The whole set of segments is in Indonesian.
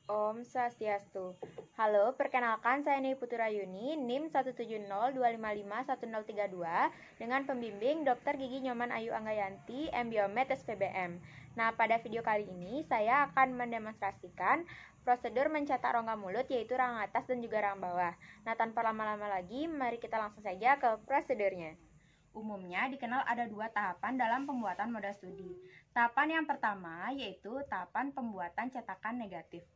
Om Swastiastu. Halo, perkenalkan saya Nei Puturayuni, NIM 17025511032 dengan pembimbing Dr. Gigi Nyoman Ayu Anggayanti, MBiomed SPBM. Nah, pada video kali ini saya akan mendemonstrasikan prosedur mencetak rongga mulut yaitu rahang atas dan juga rahang bawah. Nah, tanpa lama-lama lagi, mari kita langsung saja ke prosedurnya. Umumnya dikenal ada dua tahapan dalam pembuatan modal studi. Tahapan yang pertama yaitu tahapan pembuatan cetakan negatif.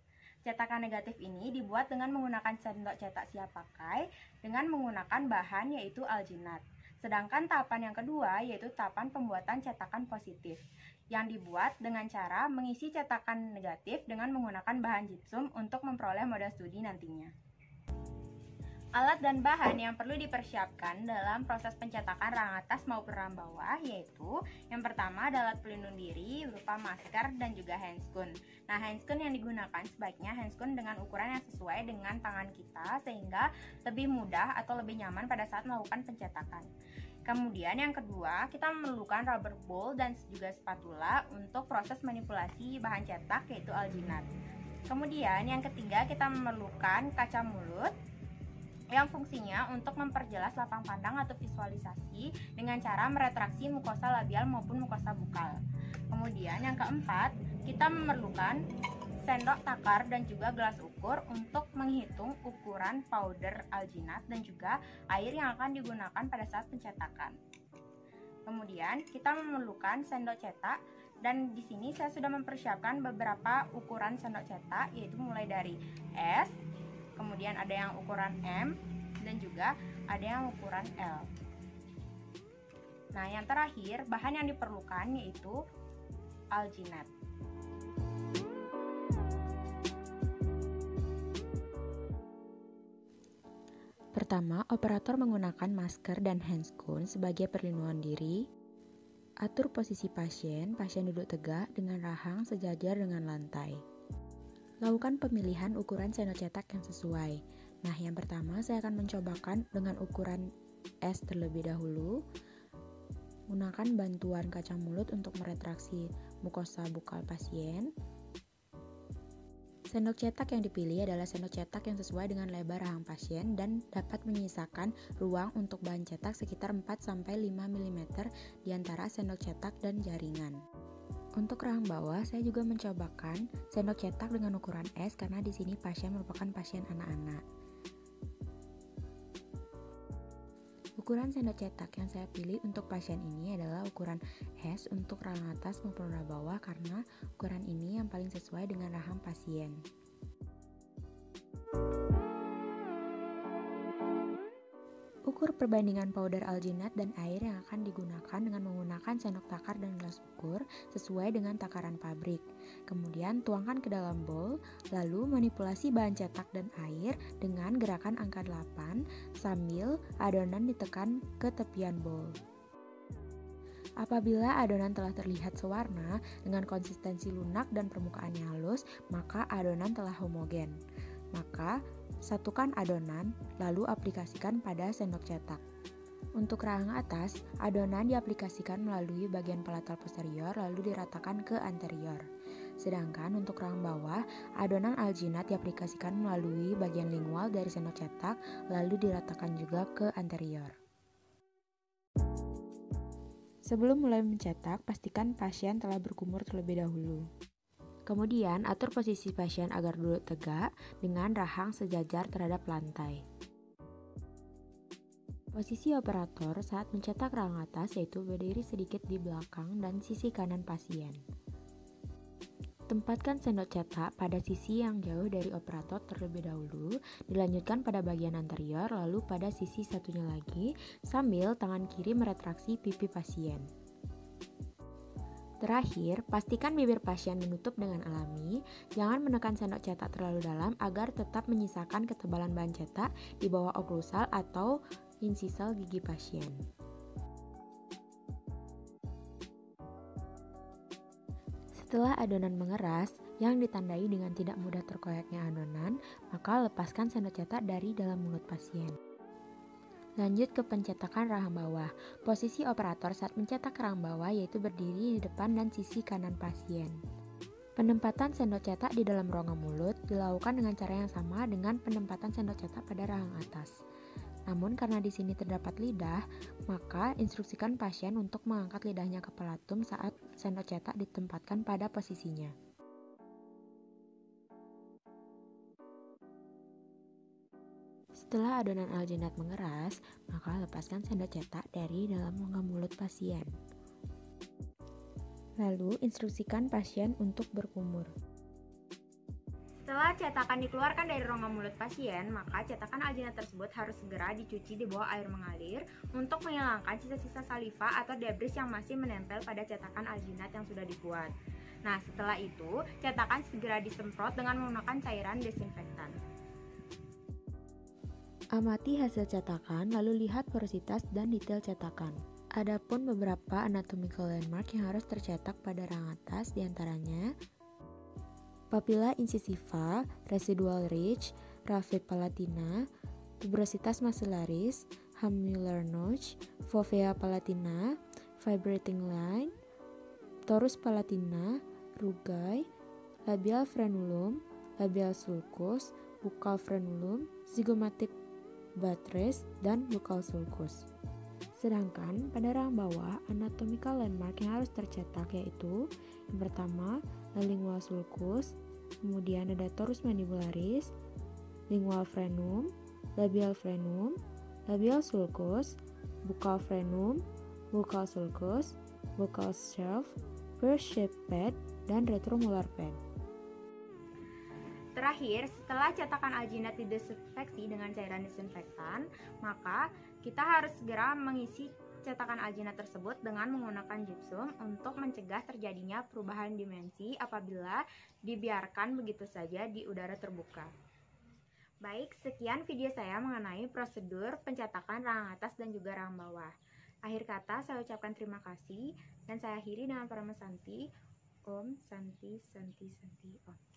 Cetakan negatif ini dibuat dengan menggunakan sendok cetak siap pakai dengan menggunakan bahan yaitu alginat. Sedangkan tahapan yang kedua yaitu tahapan pembuatan cetakan positif yang dibuat dengan cara mengisi cetakan negatif dengan menggunakan bahan gypsum untuk memperoleh modal studi nantinya. Alat dan bahan yang perlu dipersiapkan dalam proses pencetakan rahang atas maupun rahang bawah yaitu yang pertama adalah alat pelindung diri berupa masker dan juga handscoon. Nah, handscoon yang digunakan sebaiknya handscoon dengan ukuran yang sesuai dengan tangan kita sehingga lebih mudah atau lebih nyaman pada saat melakukan pencetakan. Kemudian yang kedua, kita memerlukan rubber ball dan juga spatula untuk proses manipulasi bahan cetak yaitu alginat. Kemudian yang ketiga, kita memerlukan kaca mulut yang fungsinya untuk memperjelas lapang pandang atau visualisasi dengan cara meretraksi mukosa labial maupun mukosa bukal. Kemudian yang keempat, kita memerlukan sendok takar dan juga gelas ukur untuk menghitung ukuran powder alginat dan juga air yang akan digunakan pada saat pencetakan. Kemudian kita memerlukan sendok cetak dan di sini saya sudah mempersiapkan beberapa ukuran sendok cetak yaitu mulai dari S, kemudian ada yang ukuran M dan juga ada yang ukuran L. Nah, yang terakhir bahan yang diperlukan yaitu alginat. Pertama, operator menggunakan masker dan handscoon sebagai perlindungan diri. Atur posisi pasien duduk tegak dengan rahang sejajar dengan lantai. Lakukan pemilihan ukuran sendok cetak yang sesuai. Nah, yang pertama saya akan mencobakan dengan ukuran S terlebih dahulu. Gunakan bantuan kaca mulut untuk meretraksi mukosa bukal pasien. Sendok cetak yang dipilih adalah sendok cetak yang sesuai dengan lebar rahang pasien dan dapat menyisakan ruang untuk bahan cetak sekitar 4-5 mm di antara sendok cetak dan jaringan. Untuk rahang bawah, saya juga mencobakan sendok cetak dengan ukuran S karena di sini pasien merupakan pasien anak-anak. Ukuran sendok cetak yang saya pilih untuk pasien ini adalah ukuran S untuk rahang atas maupun rahang bawah karena ukuran ini yang paling sesuai dengan rahang pasien. Ukur perbandingan powder alginat dan air yang akan digunakan dengan menggunakan sendok takar dan gelas ukur sesuai dengan takaran pabrik. Kemudian tuangkan ke dalam bowl, lalu manipulasi bahan cetak dan air dengan gerakan angka 8 sambil adonan ditekan ke tepian bowl. Apabila adonan telah terlihat sewarna dengan konsistensi lunak dan permukaannya halus, maka adonan telah homogen. Maka satukan adonan, lalu aplikasikan pada sendok cetak. Untuk rahang atas, adonan diaplikasikan melalui bagian palatal posterior lalu diratakan ke anterior. Sedangkan untuk rahang bawah, adonan alginat diaplikasikan melalui bagian lingual dari sendok cetak lalu diratakan juga ke anterior. Sebelum mulai mencetak, pastikan pasien telah berkumur terlebih dahulu. Kemudian, atur posisi pasien agar duduk tegak dengan rahang sejajar terhadap lantai. Posisi operator saat mencetak rahang atas yaitu berdiri sedikit di belakang dan sisi kanan pasien. Tempatkan sendok cetak pada sisi yang jauh dari operator terlebih dahulu, dilanjutkan pada bagian anterior, lalu pada sisi satunya lagi, sambil tangan kiri meretraksi pipi pasien. Terakhir, pastikan bibir pasien menutup dengan alami, jangan menekan sendok cetak terlalu dalam agar tetap menyisakan ketebalan bahan cetak di bawah oklusal atau insisal gigi pasien. Setelah adonan mengeras, yang ditandai dengan tidak mudah terkoyaknya adonan, maka lepaskan sendok cetak dari dalam mulut pasien. Lanjut ke pencetakan rahang bawah. Posisi operator saat mencetak rahang bawah yaitu berdiri di depan dan sisi kanan pasien. Penempatan sendok cetak di dalam rongga mulut dilakukan dengan cara yang sama dengan penempatan sendok cetak pada rahang atas. Namun karena di sini terdapat lidah, maka instruksikan pasien untuk mengangkat lidahnya ke palatum saat sendok cetak ditempatkan pada posisinya. Setelah adonan alginat mengeras, maka lepaskan sendok cetak dari dalam rongga mulut pasien. Lalu, instruksikan pasien untuk berkumur. Setelah cetakan dikeluarkan dari rongga mulut pasien, maka cetakan alginat tersebut harus segera dicuci di bawah air mengalir untuk menghilangkan sisa-sisa saliva atau debris yang masih menempel pada cetakan alginat yang sudah dibuat. Nah, setelah itu, cetakan segera disemprot dengan menggunakan cairan desinfektan. Amati hasil cetakan, lalu lihat porositas dan detail cetakan. Adapun beberapa anatomical landmark yang harus tercetak pada rahang atas, diantaranya papilla incisiva, residual ridge, raphe palatina, tuberositas maxillaris, hamular notch, fovea palatina, vibrating line, torus palatina, rugae, labial frenulum, labial sulcus, buccal frenulum, zygomatic buttress, dan buccal sulcus. Sedangkan pada rahang bawah, anatomical landmark yang harus tercetak yaitu yang pertama, lingual sulcus, kemudian ada torus mandibularis, lingual frenum, labial sulcus, buccal frenum, buccal sulcus, buccal shelf, pear-shaped pad, dan retromolar pad. Terakhir, setelah cetakan alginat didesinfeksi dengan cairan desinfektan, maka kita harus segera mengisi cetakan alginat tersebut dengan menggunakan gypsum untuk mencegah terjadinya perubahan dimensi apabila dibiarkan begitu saja di udara terbuka. Baik, sekian video saya mengenai prosedur pencetakan rahang atas dan juga rahang bawah. Akhir kata, saya ucapkan terima kasih dan saya akhiri dengan Parama Santi. Om Santi Santi Santi Om.